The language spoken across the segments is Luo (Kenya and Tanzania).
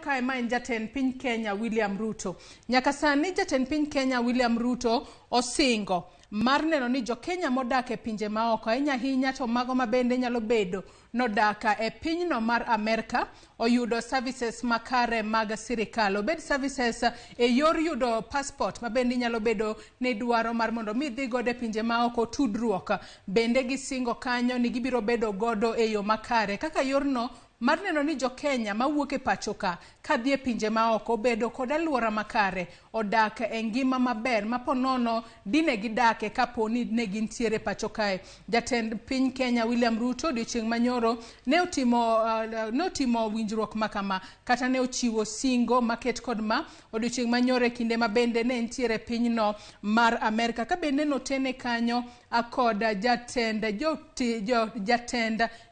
kae ma en jatend piny Kenya William Ruto. Nyaka sani jatend piny Kenya William Ruto osingo mar neno ni jokenya modak e pinje maoko ahinya to mago mabende nyalo bedo nodaka e pinyno mar Amerika oyudo services makare mag sirikal. Obed services e yor yudo passport mabende nyalo bedo ni dwaro mar mondo mi dhi godo e pinje maoko, tudruok bende gisingo kanyo ni gibiro bedo godo e yo makare kaka yorno mar neno ni jokenya mawuok e pachoka kadhi e pinje maoko bedo kod alwora makare, odak e ngima maber maponono dine gidake kaponi ne gintiere pachokae. Jatend piny Kenya William Ruto odiochieng' manyoro ne otimo winjruok makama kata ne ochiwo singo maket kod ma odiochieng' manyoro e kinde mabende ne entiere pinyno mar Amerika ka bende notene kanyo kod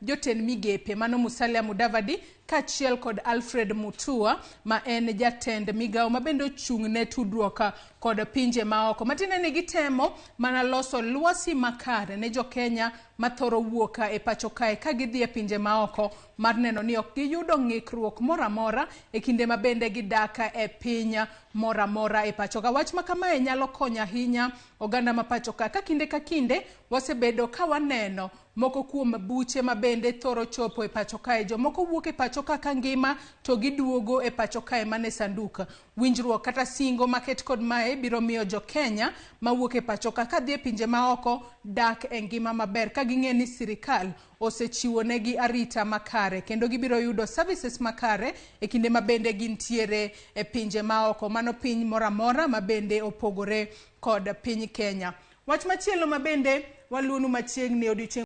jotend migepe mano Musalia Mudavadi kachiel kod Alfred Mutua ma en jatend migao mabende ochung' ne tudruok kod pinje maoko. Matine ni gitemo mana loso lwasi makare ne jokenya mathoro wuok e pachokae ka gidhi e pinje maoko mar neno ni ok giyudo ng'ikruok moramora e kinde mabende gidaka e piny moramora e pachoka. Wach makamae nyalo konyo ahinya oganda ma pachoka ka kinde ka kinde wasebedo ka waneno moko kuom buche mabende thoro chopo e pachokae. Jomoko wuok e pachoka ka ngima to giduogo e pachokae mane sanduka. Winjruok kata singo maket kod mae biro miyo jokenya mawuok e pachoka ka dhi e pinje maoko dak e ngima maber ka ging'e ni sirikal osechiwo negi arita makare kendo gibiro yudo services makare e kinde mabende gintiere e pinje maoko, mano piny moramora mabende opogore kod piny Kenya. Wach machielo mabende waluonu machiegni odiochieng'